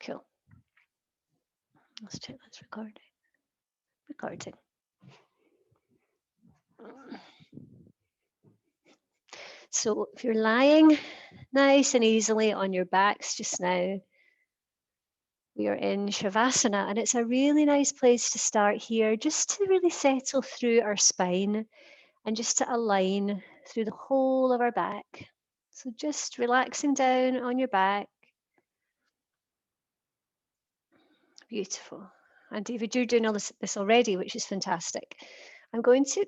Cool. Let's check that's recording. Recording. So if you're lying nice and easily on your backs just now, we are in Shavasana, and it's a really nice place to start here, just to really settle through our spine and just to align through the whole of our back. So just relaxing down on your back. Beautiful. And David, you're doing all this already, which is fantastic. I'm going to,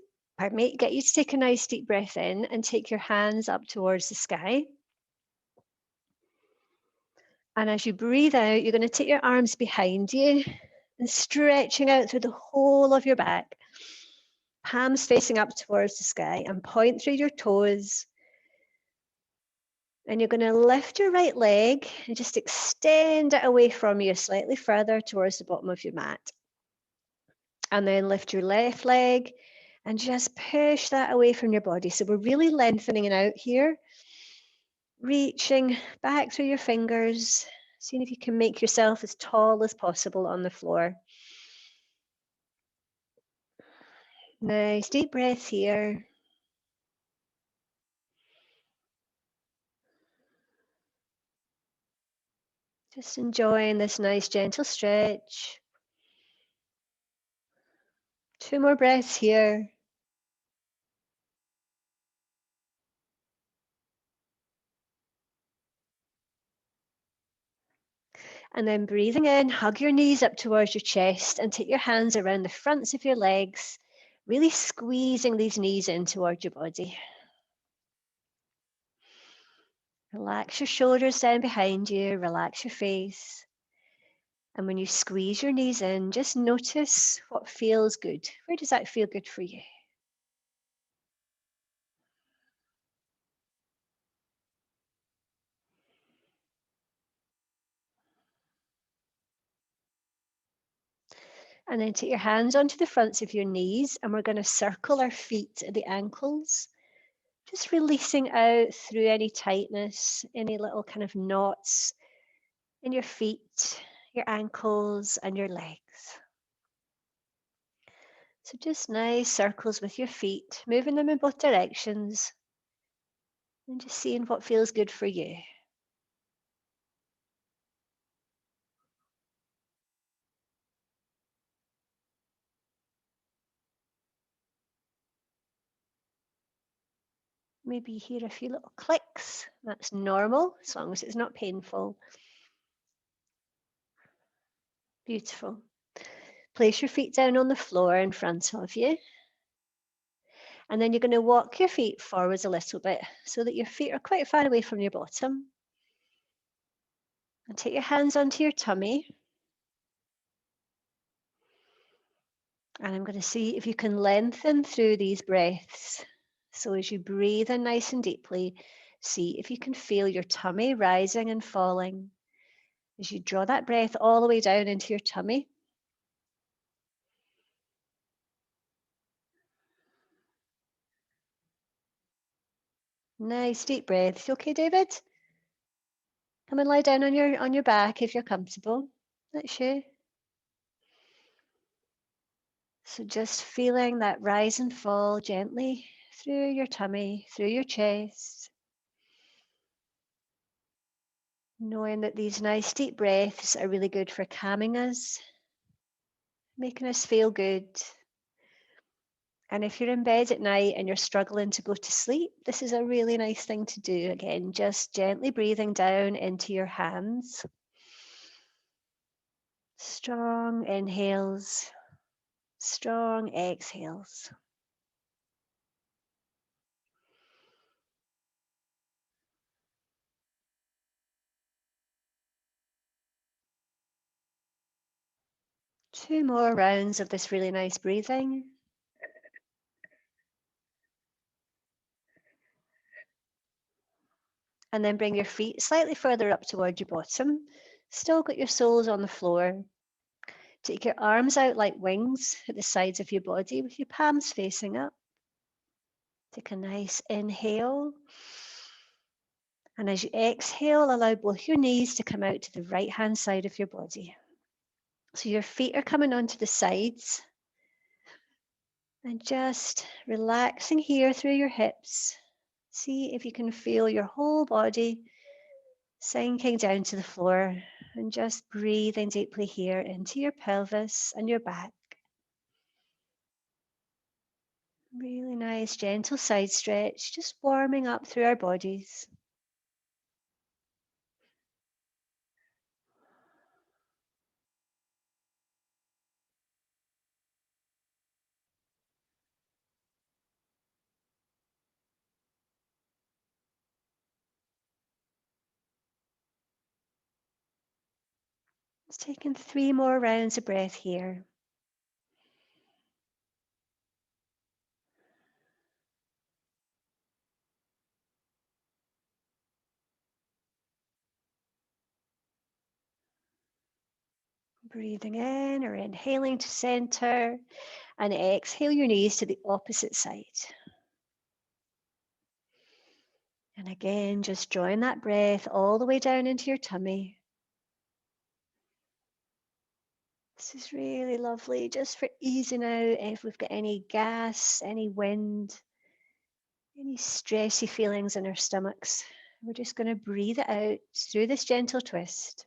get you to take a nice deep breath in and take your hands up towards the sky. And as you breathe out, you're going to take your arms behind you and stretching out through the whole of your back. Palms facing up towards the sky, and point through your toes. And you're going to lift your right leg and just extend it away from you slightly further towards the bottom of your mat. And then lift your left leg and just push that away from your body. So we're really lengthening it out here, reaching back through your fingers, seeing if you can make yourself as tall as possible on the floor. Nice deep breath here. Just enjoying this nice gentle stretch. 2 more breaths here. And then breathing in, hug your knees up towards your chest and take your hands around the fronts of your legs, really squeezing these knees in towards your body. Relax your shoulders down behind you, relax your face. And when you squeeze your knees in, just notice what feels good. Where does that feel good for you? And then take your hands onto the fronts of your knees, and we're going to circle our feet at the ankles, just releasing out through any tightness, any little kind of knots in your feet, your ankles, and your legs. So just nice circles with your feet, moving them in both directions, and just seeing what feels good for you. Maybe you hear a few little clicks. That's normal, as long as it's not painful. Beautiful. Place your feet down on the floor in front of you. And then you're going to walk your feet forwards a little bit so that your feet are quite far away from your bottom. And take your hands onto your tummy. And I'm going to see if you can lengthen through these breaths. So as you breathe in nice and deeply, see if you can feel your tummy rising and falling. As you draw that breath all the way down into your tummy. Nice deep breath. You okay, David? Come and lie down on your back if you're comfortable. That's you. So just feeling that rise and fall gently through your tummy, through your chest. Knowing that these nice deep breaths are really good for calming us, making us feel good. And if you're in bed at night and you're struggling to go to sleep, this is a really nice thing to do. Again, just gently breathing down into your hands. Strong inhales, strong exhales. Two more rounds of this really nice breathing. And then bring your feet slightly further up towards your bottom. Still got your soles on the floor. Take your arms out like wings at the sides of your body with your palms facing up. Take a nice inhale. And as you exhale, allow both your knees to come out to the right-hand side of your body. So your feet are coming onto the sides. And just relaxing here through your hips. See if you can feel your whole body sinking down to the floor, and just breathing deeply here into your pelvis and your back. Really nice, gentle side stretch, just warming up through our bodies. Just taking 3 more rounds of breath here. Breathing in or inhaling to center, and exhale your knees to the opposite side. And again, just drawing that breath all the way down into your tummy. This is really lovely, just for easing out if we've got any gas, any wind, any stressy feelings in our stomachs. We're just going to breathe it out through this gentle twist.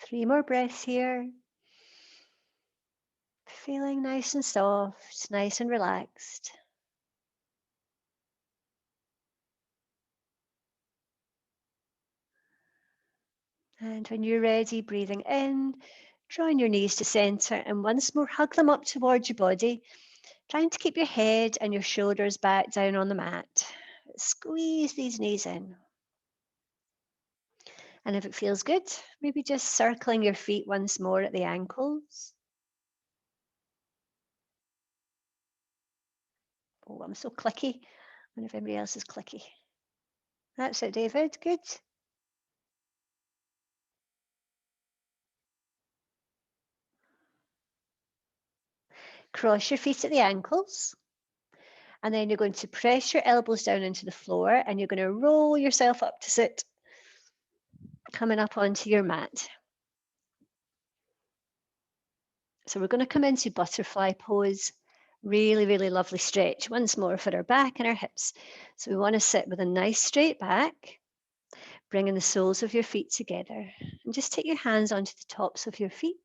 Three more breaths here. Feeling nice and soft, nice and relaxed. And when you're ready, breathing in, drawing your knees to center, and once more hug them up towards your body, trying to keep your head and your shoulders back down on the mat. Squeeze these knees in. And if it feels good, maybe just circling your feet once more at the ankles. Oh, I'm so clicky. I wonder if anybody else is clicky. That's it, David. Good. Cross your feet at the ankles. And then you're going to press your elbows down into the floor, and you're going to roll yourself up to sit, coming up onto your mat. So we're going to come into butterfly pose. Really, really lovely stretch. Once more for our back and our hips. So we want to sit with a nice straight back, bringing the soles of your feet together. And just take your hands onto the tops of your feet.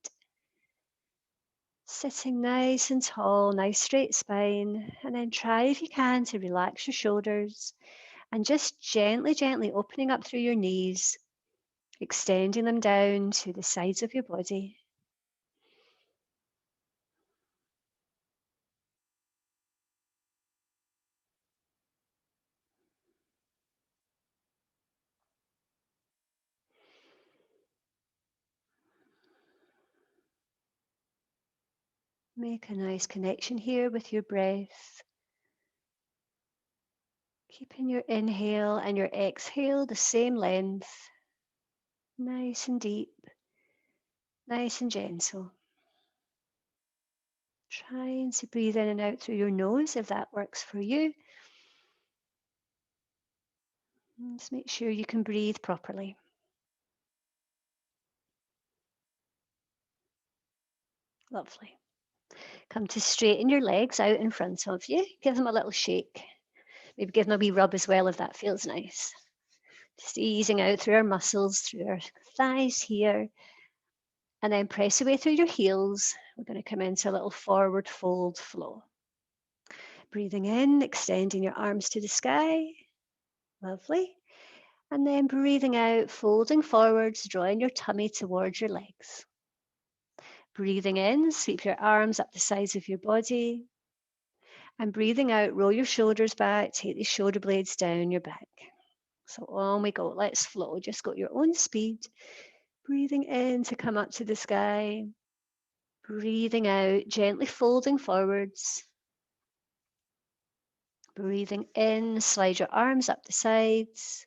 Sitting nice and tall, nice straight spine. And then try, if you can, to relax your shoulders. And just gently, gently opening up through your knees, extending them down to the sides of your body. Make a nice connection here with your breath. Keeping your inhale and your exhale the same length. Nice and deep, nice and gentle. Trying to breathe in and out through your nose if that works for you. And just make sure you can breathe properly. Lovely. Come to straighten your legs out in front of you. Give them a little shake. Maybe give them a wee rub as well if that feels nice. Just easing out through our muscles, through our thighs here. And then press away through your heels. We're going to come into a little forward fold flow. Breathing in, extending your arms to the sky. Lovely. And then breathing out, folding forwards, drawing your tummy towards your legs. Breathing in, sweep your arms up the sides of your body. And breathing out, roll your shoulders back, take the shoulder blades down your back. So on we go. Let's flow. Just go at your own speed. Breathing in to come up to the sky. Breathing out, gently folding forwards. Breathing in, slide your arms up the sides.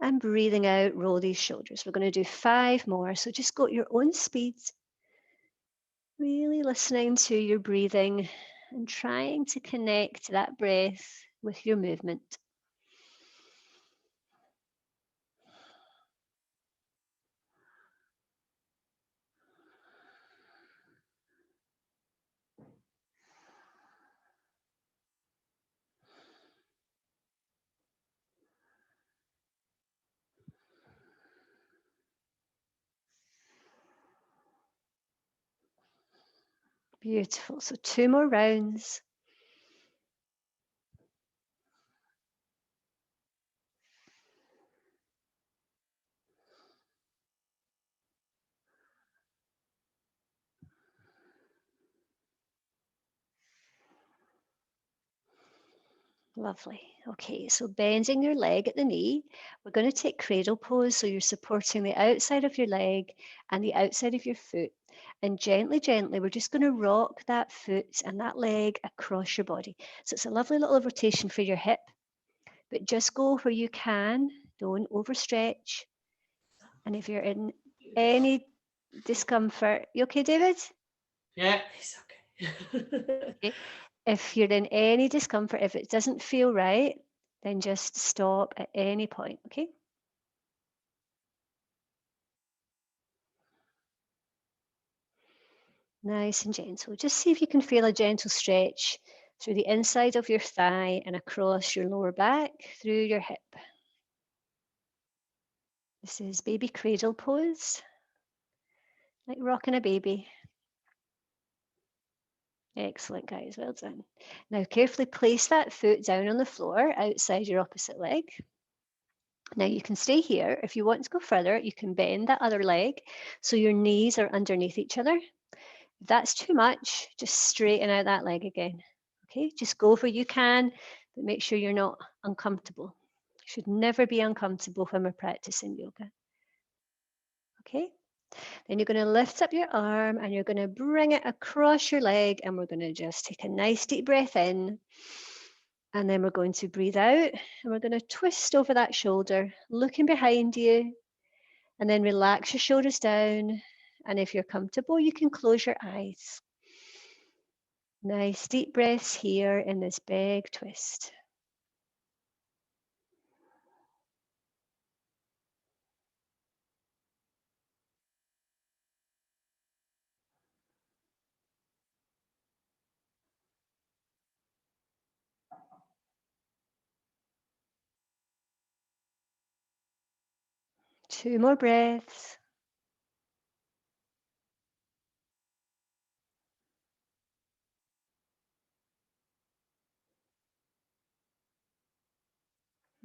And breathing out, roll these shoulders. We're going to do 5 more. So just go at your own speed. Really listening to your breathing and trying to connect that breath with your movement. Beautiful. So 2 more rounds. Lovely. Okay, so bending your leg at the knee, we're going to take cradle pose. So you're supporting the outside of your leg and the outside of your foot. And gently, gently, we're just going to rock that foot and that leg across your body. So it's a lovely little rotation for your hip, but just go where you can. Don't overstretch. And if you're in any discomfort, you okay, David? Yeah, it's okay. Okay. If you're in any discomfort, if it doesn't feel right, then just stop at any point, okay? Nice and gentle. Just see if you can feel a gentle stretch through the inside of your thigh and across your lower back through your hip. This is baby cradle pose, like rocking a baby. Excellent, guys. Well done. Now, carefully place that foot down on the floor outside your opposite leg. Now, you can stay here. If you want to go further, you can bend that other leg so your knees are underneath each other. If that's too much, just straighten out that leg again. Okay, just go where you can, but make sure you're not uncomfortable. You should never be uncomfortable when we're practicing yoga. Okay, then you're going to lift up your arm and you're going to bring it across your leg, and we're going to just take a nice deep breath in. And then we're going to breathe out and we're going to twist over that shoulder, looking behind you, and then relax your shoulders down. And if you're comfortable, you can close your eyes. Nice deep breaths here in this big twist. Two more breaths.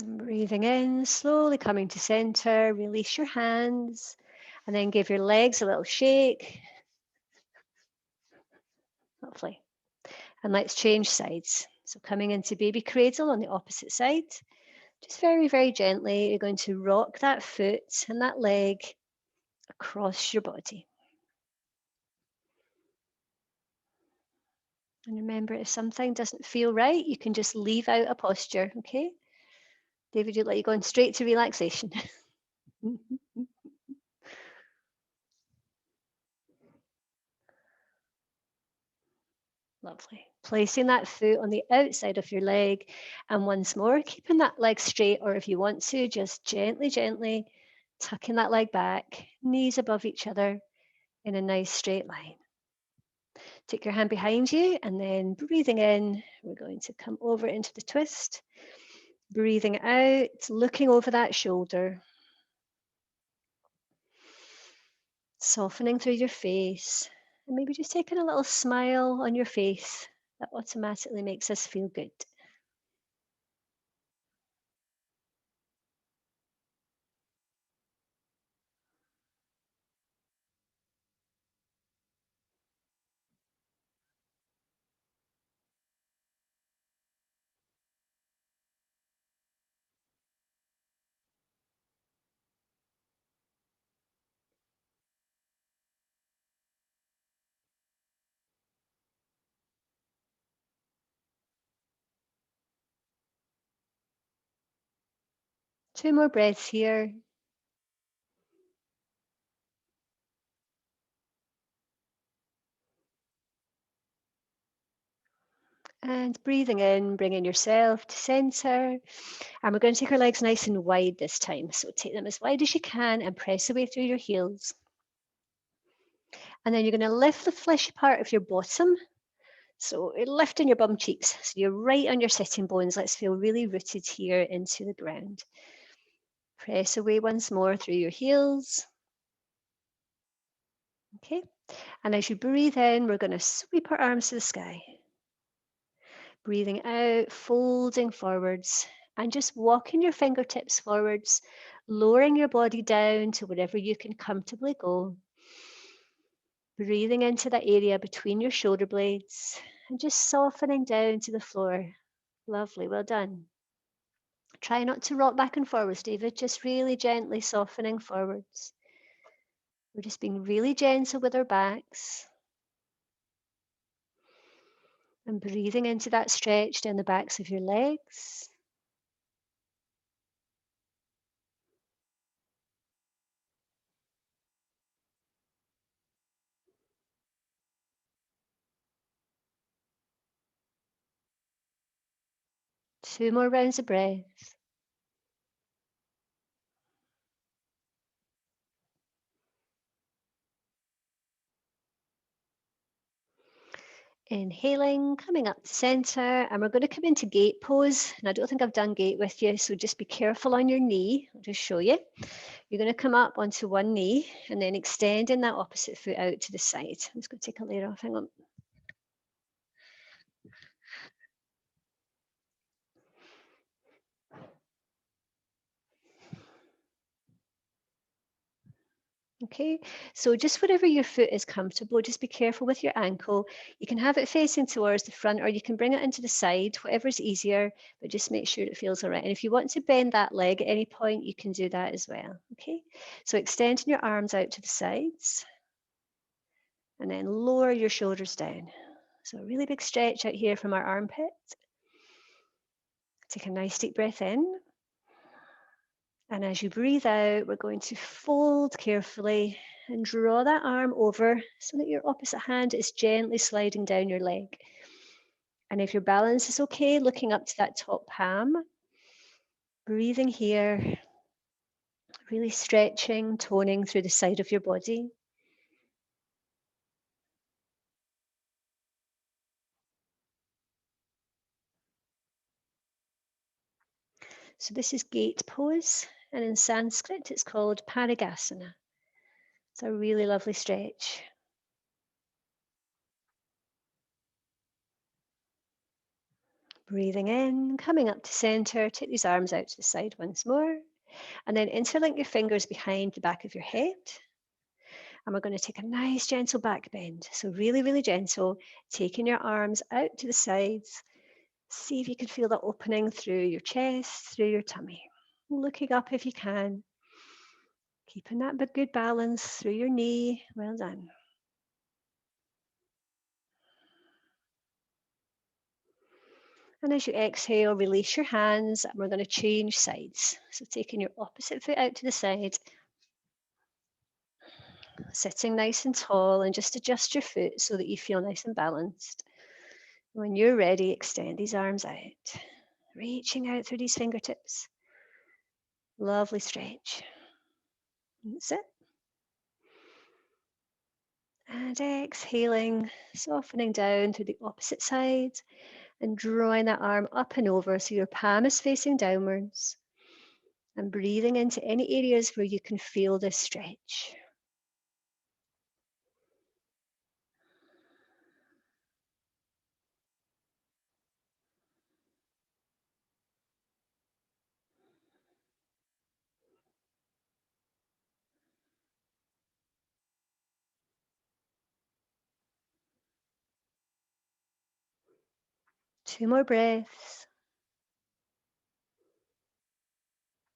And breathing in, slowly coming to center, release your hands, and then give your legs a little shake. Lovely. And let's change sides. So coming into baby cradle on the opposite side. Just very, very gently, you're going to rock that foot and that leg across your body. And remember, if something doesn't feel right, you can just leave out a posture, okay? David, you'd like you going straight to relaxation. Lovely. Placing that foot on the outside of your leg, and once more, keeping that leg straight, or if you want to, just gently, gently tucking that leg back, knees above each other in a nice straight line. Take your hand behind you and then breathing in, we're going to come over into the twist. Breathing out, looking over that shoulder. Softening through your face. And maybe just taking a little smile on your face that automatically makes us feel good. 2 more breaths here. And breathing in, bringing yourself to center. And we're going to take our legs nice and wide this time. So take them as wide as you can and press away through your heels. And then you're going to lift the fleshy part of your bottom. So you're lifting your bum cheeks. So you're right on your sitting bones. Let's feel really rooted here into the ground. Press away once more through your heels. Okay. And as you breathe in, we're going to sweep our arms to the sky. Breathing out, folding forwards, and just walking your fingertips forwards, lowering your body down to wherever you can comfortably go. Breathing into that area between your shoulder blades and just softening down to the floor. Lovely, well done. Try not to rock back and forwards, David, just really gently softening forwards. We're just being really gentle with our backs. And breathing into that stretch down the backs of your legs. Two more rounds of breath. Inhaling, coming up to center, and we're going to come into gate pose. And I don't think I've done gate with you, so just be careful on your knee. I'll just show you. You're going to come up onto one knee and then extending that opposite foot out to the side. I'm just going to take a layer off. Hang on. Okay, so just wherever your foot is comfortable, just be careful with your ankle. You can have it facing towards the front or you can bring it into the side, whatever's easier, but just make sure it feels all right. And if you want to bend that leg at any point, you can do that as well. Okay, so extending your arms out to the sides and then lower your shoulders down. So a really big stretch out here from our armpit. Take a nice deep breath in. And as you breathe out, we're going to fold carefully and draw that arm over so that your opposite hand is gently sliding down your leg. And if your balance is okay, looking up to that top palm, breathing here, really stretching, toning through the side of your body. So this is gate pose, and in Sanskrit it's called Parigasana. It's a really lovely stretch. Breathing in, coming up to center, take these arms out to the side once more, and then interlink your fingers behind the back of your head. And we're going to take a nice gentle back bend. So really, really gentle, taking your arms out to the sides. See if you can feel that opening through your chest, through your tummy. Looking up if you can. Keeping that good balance through your knee. Well done. And as you exhale, release your hands, and we're going to change sides. So taking your opposite foot out to the side, sitting nice and tall, and just adjust your foot so that you feel nice and balanced. When you're ready, extend these arms out, reaching out through these fingertips. Lovely stretch. That's it. And exhaling, softening down to the opposite side and drawing that arm up and over so your palm is facing downwards. And breathing into any areas where you can feel this stretch. Two more breaths.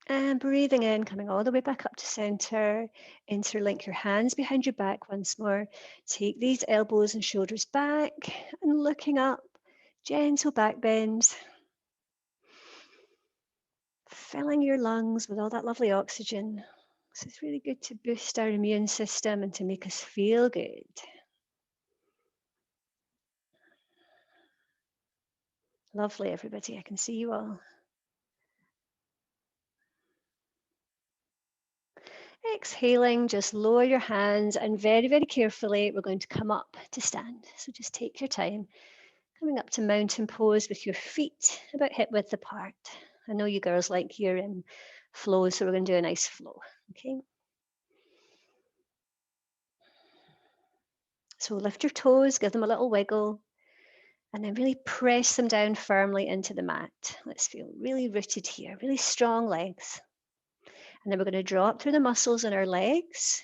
And breathing in, coming all the way back up to center. Interlink your hands behind your back once more. Take these elbows and shoulders back and looking up. Gentle back bend. filling your lungs with all that lovely oxygen. So it's really good to boost our immune system and to make us feel good. Lovely, everybody. I can see you all. Exhaling, just lower your hands, and very, very carefully, we're going to come up to stand. So just take your time, coming up to mountain pose with your feet about hip width apart. I know you girls like your flow, so we're going to do a nice flow, okay? So lift your toes, give them a little wiggle, and then really press them down firmly into the mat. Let's feel really rooted here, really strong legs. And then we're going to draw up through the muscles in our legs.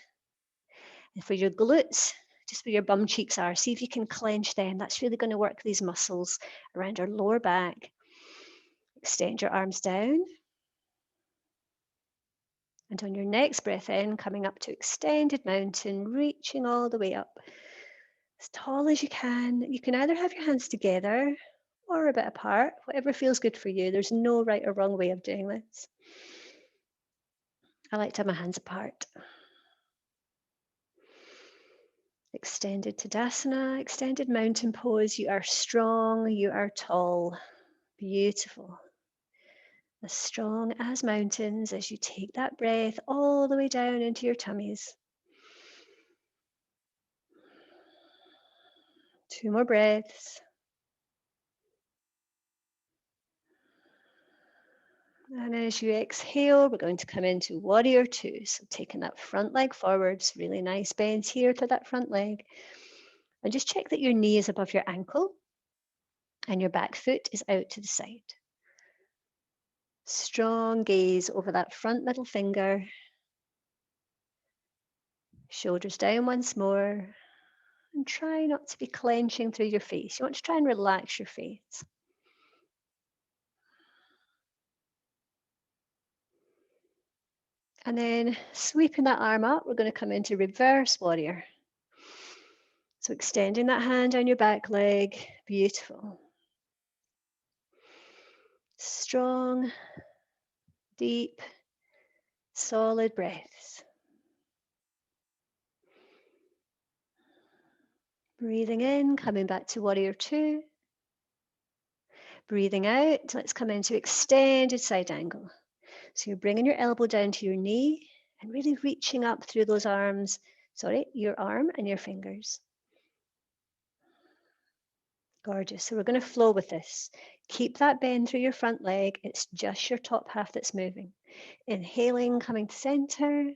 And for your glutes, just where your bum cheeks are, see if you can clench them. That's really going to work these muscles around our lower back. Extend your arms down. And on your next breath in, coming up to extended mountain, reaching all the way up as tall as you can. You can either have your hands together or a bit apart, whatever feels good for you. There's no right or wrong way of doing this. I like to have my hands apart. Extended Tadasana, extended mountain pose. You are strong, you are tall. Beautiful. As strong as mountains as you take that breath all the way down into your tummies. 2 more breaths. And as you exhale, we're going to come into warrior 2. So taking that front leg forwards, really nice bend here to that front leg. And just check that your knee is above your ankle and your back foot is out to the side. Strong gaze over that front middle finger. Shoulders down once more. And try not to be clenching through your face. You want to try and relax your face. And then sweeping that arm up, we're going to come into reverse warrior. So extending that hand down your back leg. Beautiful. Strong, deep, solid breaths. Breathing in, coming back to warrior 2. Breathing out, let's come into extended side angle. So you're bringing your elbow down to your knee and really reaching up through those arms, your arm and your fingers. Gorgeous. So we're going to flow with this. Keep that bend through your front leg. It's just your top half that's moving. Inhaling, coming to center.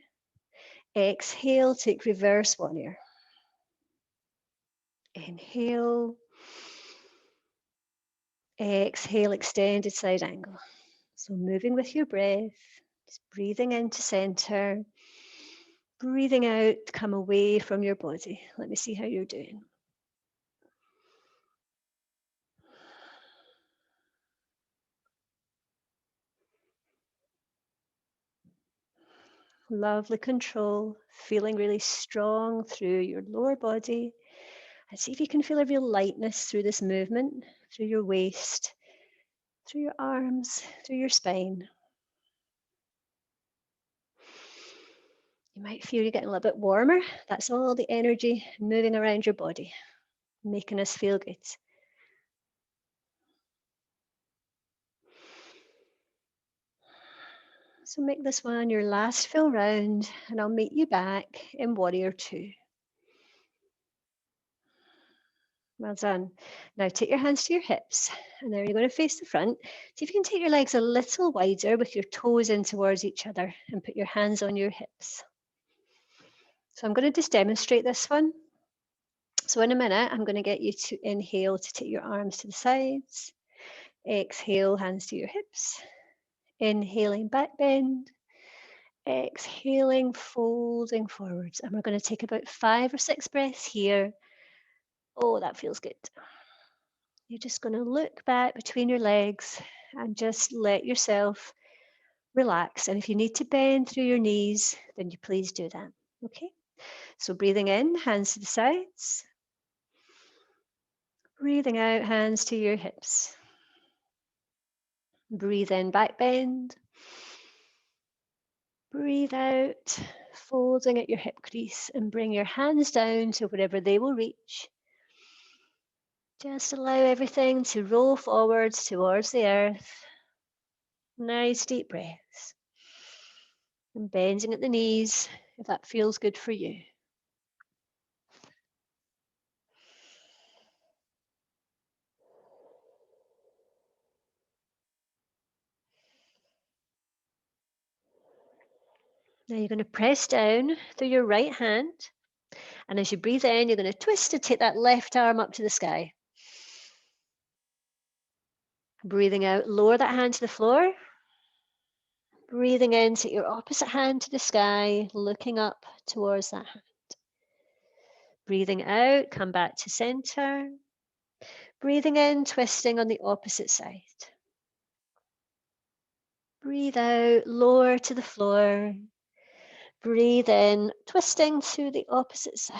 Exhale, take reverse warrior. Inhale. Exhale, extended side angle. So moving with your breath, just breathing into center. Breathing out, come away from your body. Let me see how you're doing. Lovely control, feeling really strong through your lower body. And see if you can feel a real lightness through this movement, through your waist, through your arms, through your spine. You might feel you're getting a little bit warmer. That's all the energy moving around your body, making us feel good. So make this one your last full round, and I'll meet you back in warrior 2. Well done. Now take your hands to your hips, and then you're going to face the front. See if you can take your legs a little wider with your toes in towards each other and put your hands on your hips. So I'm going to just demonstrate this one. So in a minute, I'm going to get you to inhale to take your arms to the sides. Exhale, hands to your hips. Inhaling, back bend. Exhaling, folding forwards. And we're going to take about 5 or 6 breaths here. Oh, that feels good. You're just going to look back between your legs and just let yourself relax. And if you need to bend through your knees, then you please do that. Okay? So breathing in, hands to the sides. Breathing out, hands to your hips. Breathe in, back bend. Breathe out, folding at your hip crease, and bring your hands down to wherever they will reach. Just allow everything to roll forwards towards the earth. Nice deep breaths. And bending at the knees if that feels good for you. Now you're going to press down through your right hand. And as you breathe in, you're going to twist and take that left arm up to the sky. Breathing out, lower that hand to the floor. Breathing in, take your opposite hand to the sky, looking up towards that hand. Breathing out, come back to center. Breathing in, twisting on the opposite side. Breathe out, lower to the floor. Breathe in, twisting to the opposite side.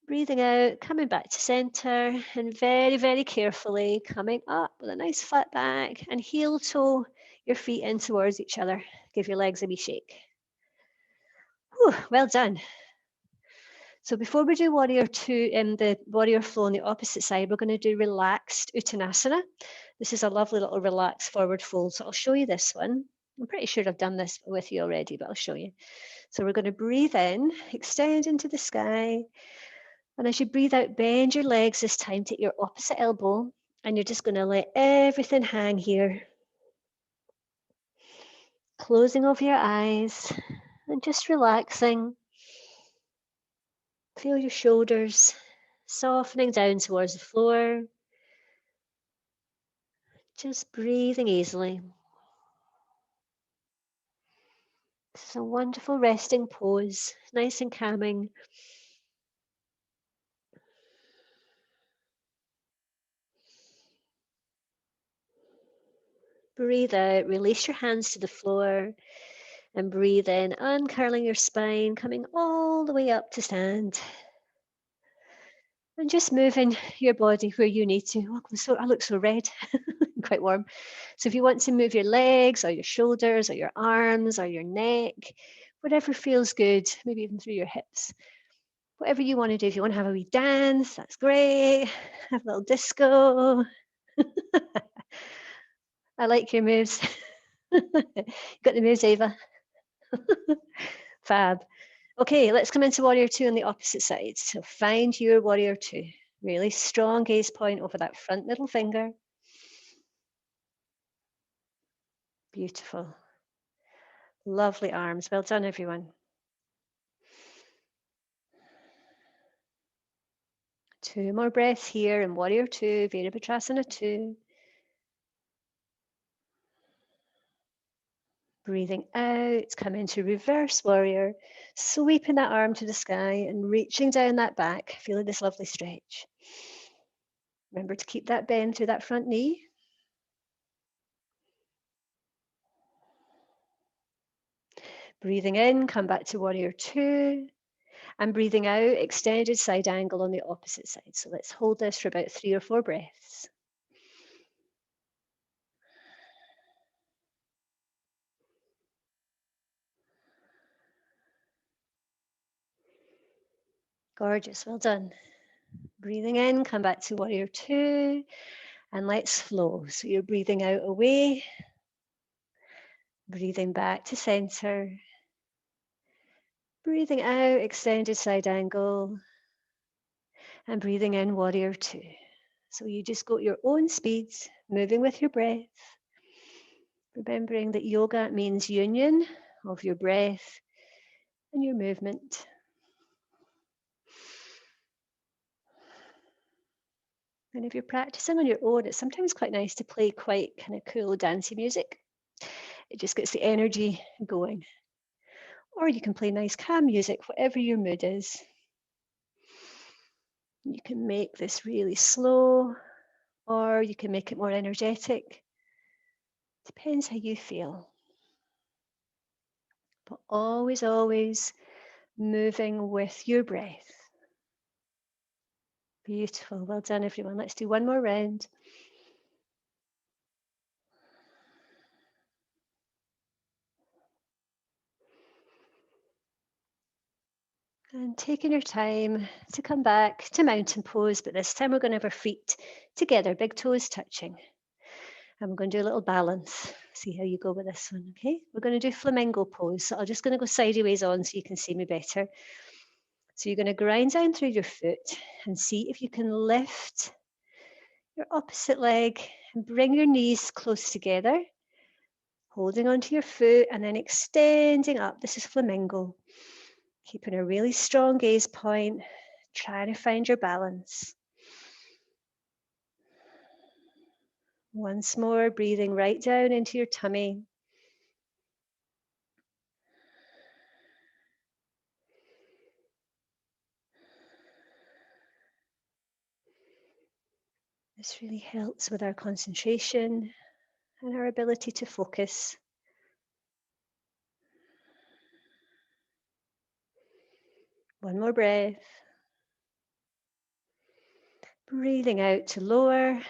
Breathing out, coming back to center, and very, very carefully coming up with a nice flat back, and heel toe your feet in towards each other. Give your legs a wee shake. Whew, well done. So before we do warrior two in the warrior flow on the opposite side, we're going to do relaxed Uttanasana. This is a lovely little relaxed forward fold. So I'll show you this one. I'm pretty sure I've done this with you already, but I'll show you. So we're going to breathe in, extend into the sky. And as you breathe out, bend your legs this time, take your opposite elbow, and you're just going to let everything hang here. Closing over your eyes and just relaxing. Feel your shoulders softening down towards the floor. Just breathing easily. This is a wonderful resting pose, nice and calming. Breathe out, release your hands to the floor, and breathe in, uncurling your spine, coming all the way up to stand. And just moving your body where you need to. Oh, I look so red, quite warm. So if you want to move your legs or your shoulders or your arms or your neck, whatever feels good, maybe even through your hips. Whatever you want to do. If you want to have a wee dance, that's great. Have a little disco. I like your moves. Got the moves, Ava. Fab. Okay, let's come into warrior two on the opposite side. So find your warrior two. Really strong gaze point over that front middle finger. Beautiful. Lovely arms. Well done, everyone. Two more breaths here in warrior two, Virabhadrasana 2. Breathing out, come into reverse warrior, sweeping that arm to the sky and reaching down that back, feeling this lovely stretch. Remember to keep that bend through that front knee. Breathing in, come back to warrior two. And breathing out, extended side angle on the opposite side. So let's hold this for about 3 or 4 breaths. Gorgeous, well done. Breathing in, come back to warrior two, and let's flow. So you're breathing out away, breathing back to center, breathing out, extended side angle, and breathing in warrior two. So you just go at your own speed, moving with your breath, remembering that yoga means union of your breath and your movement. And if you're practicing on your own, it's sometimes quite nice to play quite kind of cool dancey music. It just gets the energy going. Or you can play nice calm music, whatever your mood is. You can make this really slow, or you can make it more energetic. Depends how you feel. But always, always moving with your breath. Beautiful. Well done, everyone. Let's do one more round. And taking your time to come back to mountain pose, but this time we're going to have our feet together, big toes touching. And we're going to do a little balance. See how you go with this one, okay? We're going to do flamingo pose. So I'm just going to go sideways on so you can see me better. So you're going to grind down through your foot and see if you can lift your opposite leg and bring your knees close together, holding onto your foot and then extending up. This is flamingo. Keeping a really strong gaze point, trying to find your balance. Once more, breathing right down into your tummy. This really helps with our concentration and our ability to focus. One more breath. Breathing out to lower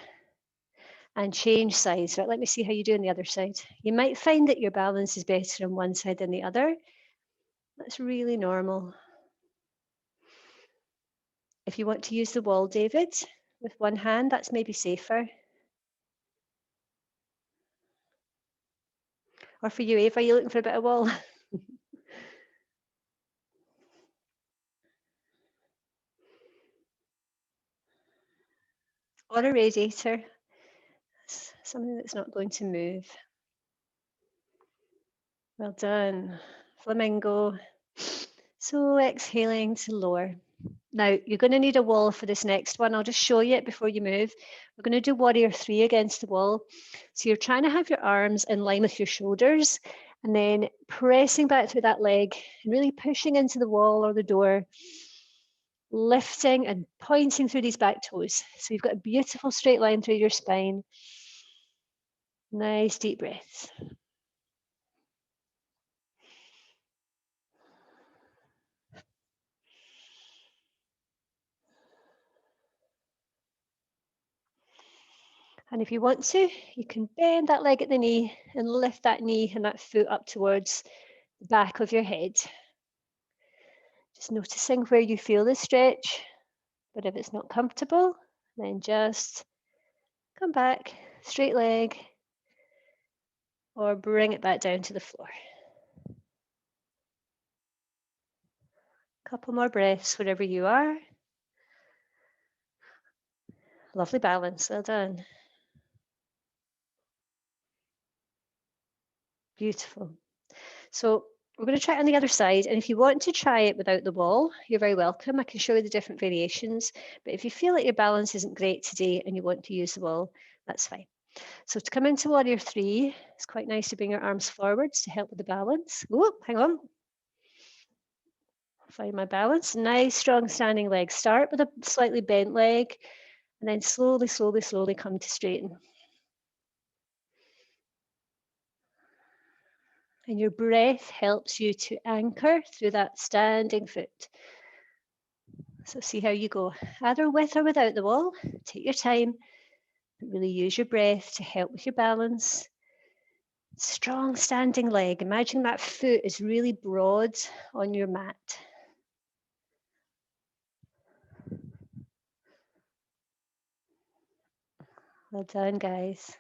and change sides. Right, let me see how you do on the other side. You might find that your balance is better on one side than the other. That's really normal. If you want to use the wall, David, with one hand, that's maybe safer. Or for you, Eva, are you looking for a bit of wall? Or a radiator, something that's not going to move. Well done. Flamingo. So exhaling to lower. Now, you're going to need a wall for this next one. I'll just show you it before you move. We're going to do warrior 3 against the wall. So you're trying to have your arms in line with your shoulders and then pressing back through that leg and really pushing into the wall or the door, lifting and pointing through these back toes. So you've got a beautiful straight line through your spine. Nice deep breaths. And if you want to, you can bend that leg at the knee and lift that knee and that foot up towards the back of your head. Just noticing where you feel the stretch, but if it's not comfortable, then just come back, straight leg, or bring it back down to the floor. Couple more breaths wherever you are. Lovely balance, well done. Beautiful. So we're going to try it on the other side. And if you want to try it without the wall, you're very welcome. I can show you the different variations. But if you feel like your balance isn't great today and you want to use the wall, that's fine. So to come into warrior 3, it's quite nice to bring your arms forwards to help with the balance. Oh, hang on. Find my balance. Nice, strong standing leg. Start with a slightly bent leg and then slowly, slowly, slowly come to straighten. And your breath helps you to anchor through that standing foot. So see how you go, either with or without the wall. Take your time, but really use your breath to help with your balance. Strong standing leg. Imagine that foot is really broad on your mat. Well done, guys.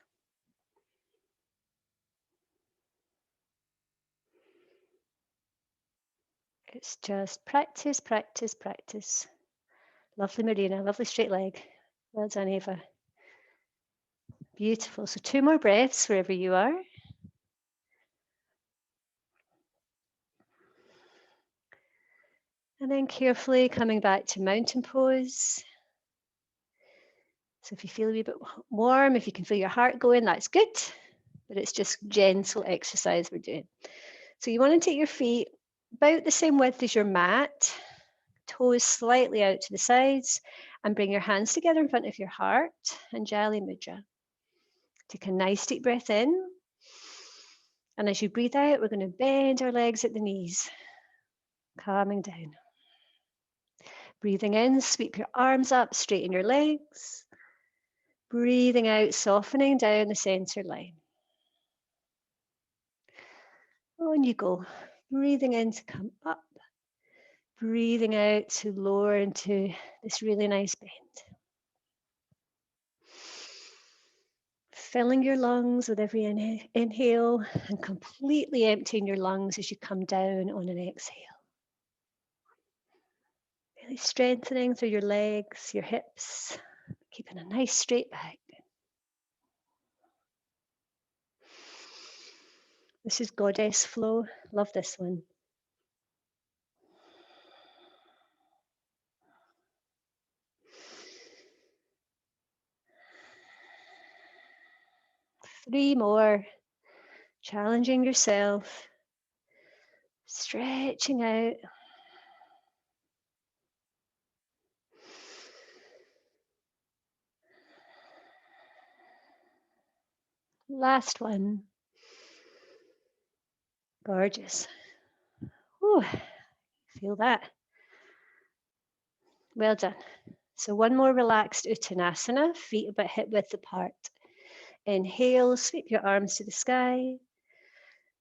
It's just practice, practice, practice. Lovely, Marina. Lovely straight leg. Well done, Eva. Beautiful. So 2 more breaths wherever you are. And then carefully coming back to mountain pose. So if you feel a wee bit warm, if you can feel your heart going, that's good. But it's just gentle exercise we're doing. So you want to take your feet about the same width as your mat, toes slightly out to the sides, and bring your hands together in front of your heart, Anjali Mudra. Take a nice deep breath in. And as you breathe out, we're going to bend our legs at the knees, calming down. Breathing in, sweep your arms up, straighten your legs. Breathing out, softening down the center line. On you go. Breathing in to come up. breathing out to lower into this really nice bend. Filling your lungs with every inhale and completely emptying your lungs as you come down on an exhale. Really strengthening through your legs, your hips, keeping a nice straight back. This is Goddess Flow. Love this one. Three more. Challenging yourself. Stretching out. Last one. Gorgeous. Ooh, feel that. Well done. So one more relaxed Uttanasana, feet about hip width apart. Inhale, sweep your arms to the sky.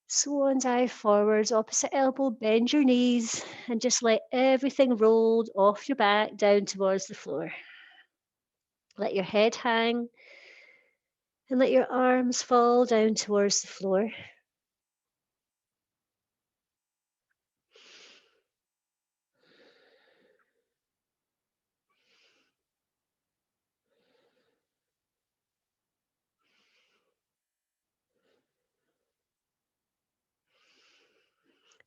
Swan dive forwards, opposite elbow, bend your knees, and just let everything roll off your back down towards the floor. Let your head hang, and let your arms fall down towards the floor.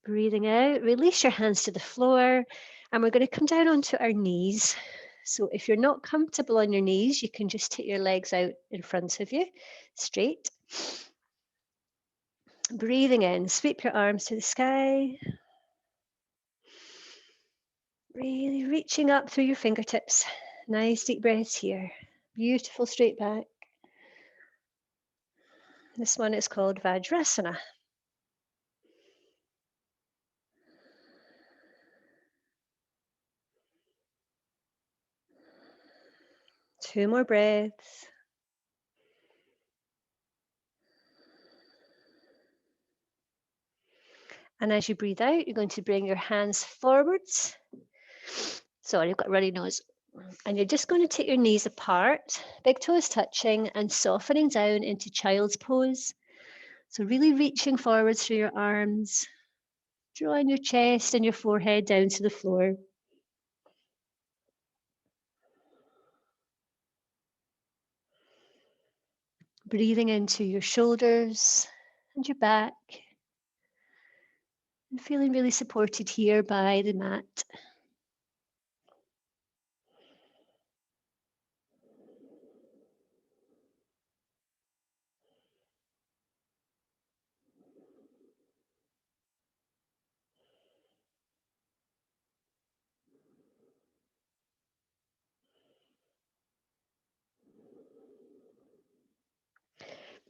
Breathing out, release your hands to the floor, and we're going to come down onto our knees. So if you're not comfortable on your knees, you can just take your legs out in front of you, straight. Breathing in, sweep your arms to the sky. Really reaching up through your fingertips. Nice deep breaths here. Beautiful straight back. This one is called Vajrasana. Two more breaths. And as you breathe out, you're going to bring your hands forwards. Sorry, I've got a runny nose. And you're just going to take your knees apart, big toes touching, and softening down into child's pose. So really reaching forwards through your arms, drawing your chest and your forehead down to the floor. Breathing into your shoulders and your back. And feeling really supported here by the mat.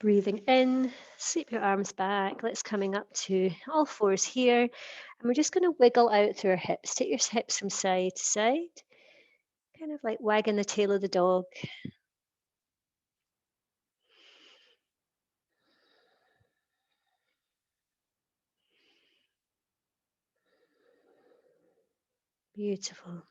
Breathing in, sweep your arms back. Let's coming up to all fours here. And we're just going to wiggle out through our hips. Take your hips from side to side. Kind of like wagging the tail of the dog. Beautiful.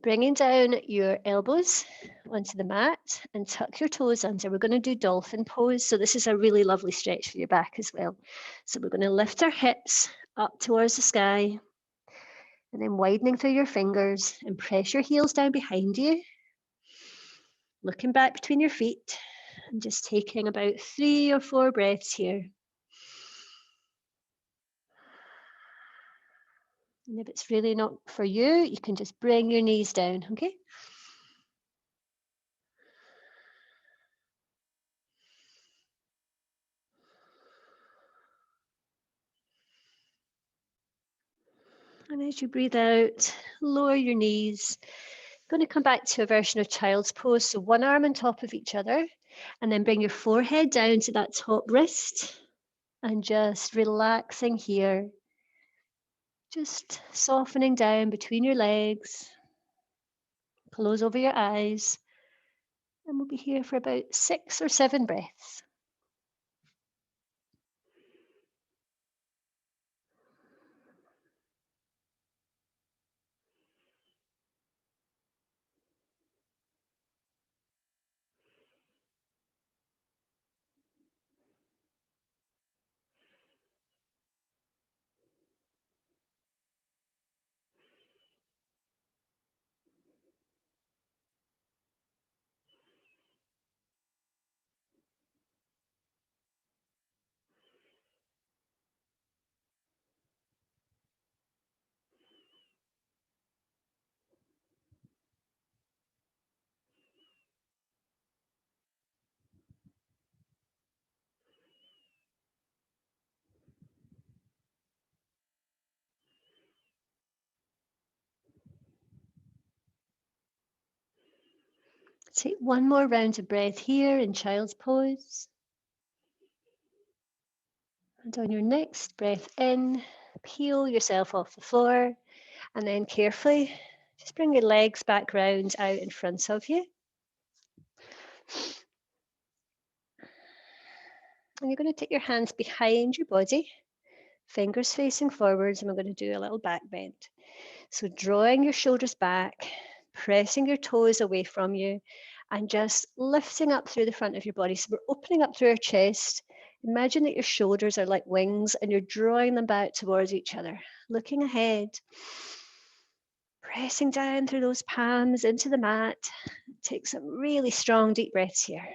Bringing down your elbows onto the mat and tuck your toes under. We're going to do dolphin pose. So this is a really lovely stretch for your back as well. So we're going to lift our hips up towards the sky and then widening through your fingers and press your heels down behind you. Looking back between your feet and just taking about 3 or 4 breaths here. And if it's really not for you, you can just bring your knees down, okay? And as you breathe out, lower your knees. Going to come back to a version of child's pose. So one arm on top of each other, and then bring your forehead down to that top wrist and just relaxing here. Just softening down between your legs. Close over your eyes. And we'll be here for about 6 or 7 breaths. Take one more round of breath here in child's pose. And on your next breath in, peel yourself off the floor, and then carefully just bring your legs back round out in front of you. And you're going to take your hands behind your body, fingers facing forwards, and we're going to do a little back bend. So drawing your shoulders back, pressing your toes away from you, and just lifting up through the front of your body. So we're opening up through our chest. Imagine that your shoulders are like wings and you're drawing them back towards each other, looking ahead, pressing down through those palms into the mat. Take some really strong deep breaths here.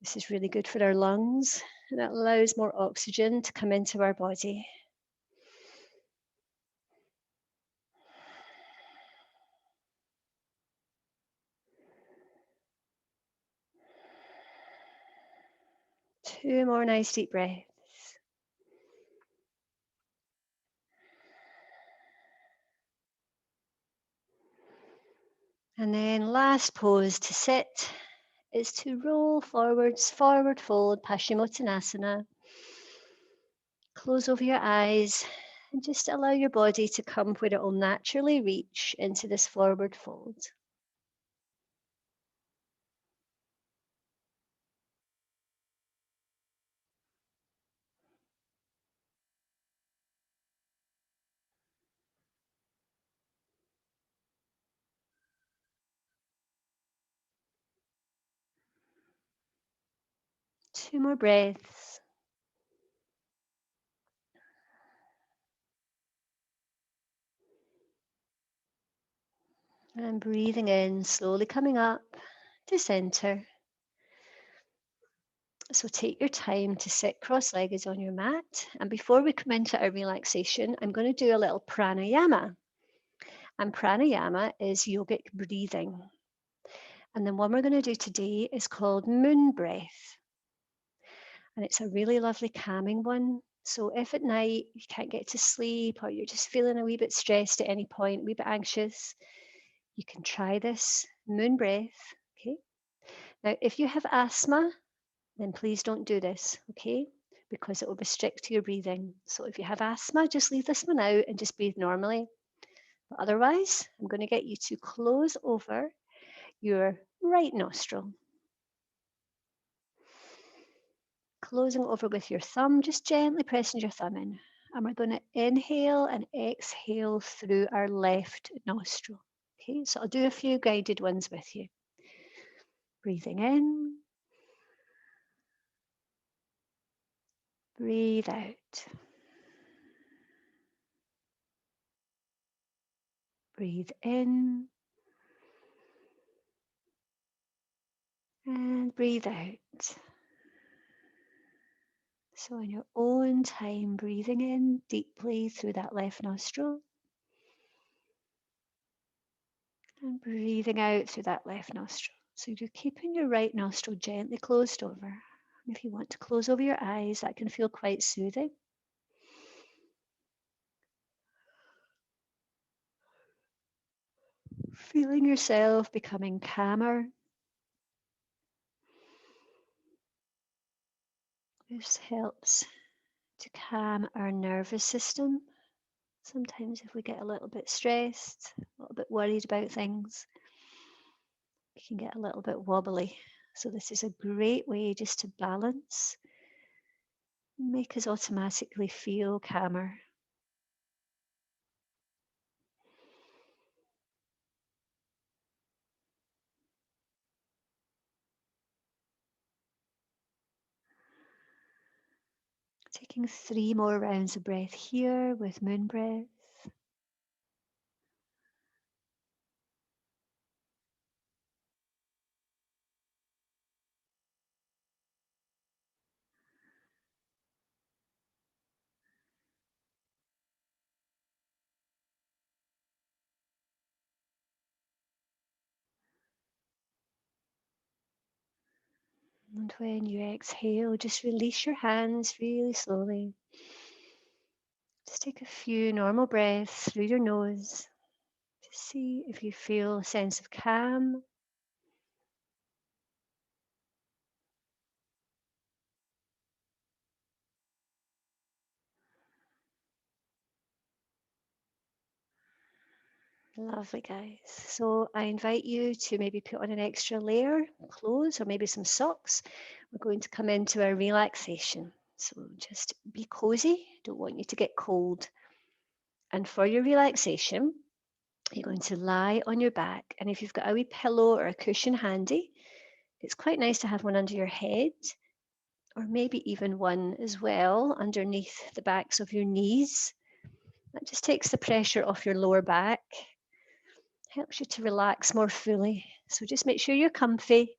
This is really good for our lungs, and that allows more oxygen to come into our body. Two more nice deep breaths. And then last pose to sit is to roll forwards, forward fold, Paschimottanasana. Close over your eyes and just allow your body to come where it will naturally reach into this forward fold. Two more breaths. And breathing in, slowly coming up to center. So take your time to sit cross-legged on your mat. And before we come into our relaxation, I'm going to do a little pranayama. And pranayama is yogic breathing. And the one we're going to do today is called moon breath. And it's a really lovely calming one. So if at night you can't get to sleep or you're just feeling a wee bit stressed at any point, a wee bit anxious, you can try this moon breath. Okay. Now, if you have asthma, then please don't do this, okay? Because it will restrict your breathing. So if you have asthma, just leave this one out and just breathe normally. But otherwise, I'm going to get you to close over your right nostril. Closing over with your thumb, just gently pressing your thumb in. And we're going to inhale and exhale through our left nostril. Okay, so I'll do a few guided ones with you. Breathing in. Breathe out. Breathe in. And breathe out. So in your own time, breathing in deeply through that left nostril. And breathing out through that left nostril. So you're keeping your right nostril gently closed over. And if you want to close over your eyes, that can feel quite soothing. Feeling yourself becoming calmer. This helps to calm our nervous system. Sometimes if we get a little bit stressed, a little bit worried about things, we can get a little bit wobbly. So this is a great way just to balance, make us automatically feel calmer. Taking 3 more rounds of breath here with moon breath. And when you exhale, just release your hands really slowly. Just take a few normal breaths through your nose to see if you feel a sense of calm Lovely, guys. So I invite you to maybe put on an extra layer of clothes or maybe some socks. We're going to come into our relaxation. So just be cozy. Don't want you to get cold. And for your relaxation, you're going to lie on your back. And if you've got a wee pillow or a cushion handy, it's quite nice to have one under your head, or maybe even one as well underneath the backs of your knees. That just takes the pressure off your lower back, helps you to relax more fully. So just make sure you're comfy,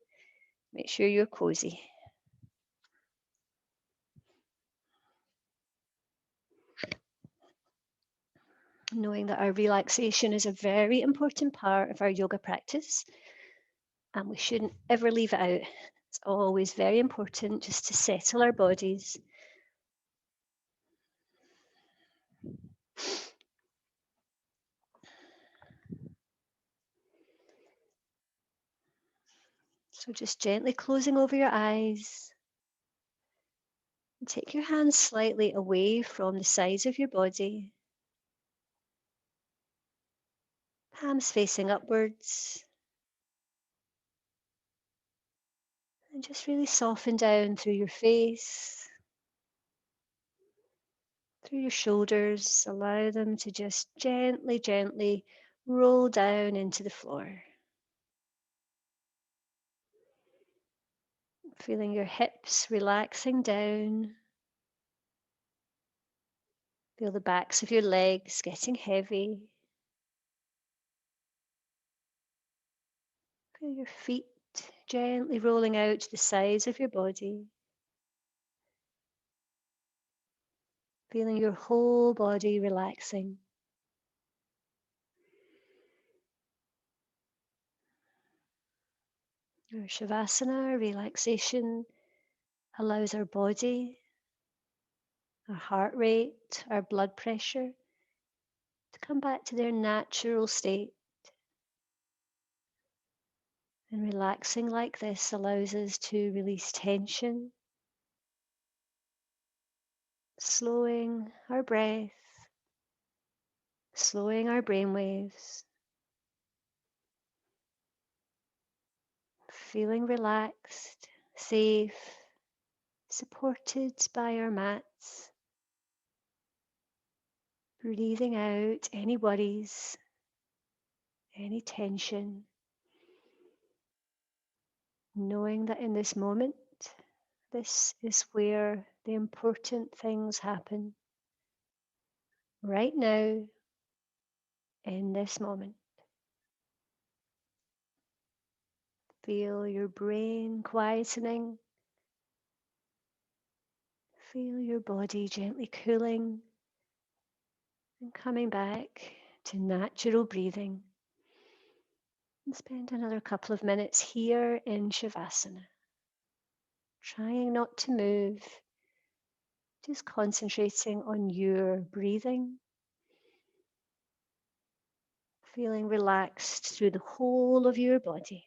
make sure you're cozy. Knowing that our relaxation is a very important part of our yoga practice, and we shouldn't ever leave it out. It's always very important just to settle our bodies. So just gently closing over your eyes. And take your hands slightly away from the sides of your body. Palms facing upwards. And just really soften down through your face, through your shoulders. Allow them to just gently, gently roll down into the floor. Feeling your hips relaxing down. Feel the backs of your legs getting heavy. Feel your feet gently rolling out to the sides of your body. Feeling your whole body relaxing. Your Shavasana, relaxation, allows our body, our heart rate, our blood pressure to come back to their natural state. And relaxing like this allows us to release tension, slowing our breath, slowing our brainwaves, feeling relaxed, safe, supported by our mats, breathing out any worries, any tension, knowing that in this moment, this is where the important things happen. Right now, in this moment. Feel your brain quietening. Feel your body gently cooling and coming back to natural breathing. And spend another couple of minutes here in Shavasana, trying not to move, just concentrating on your breathing, feeling relaxed through the whole of your body.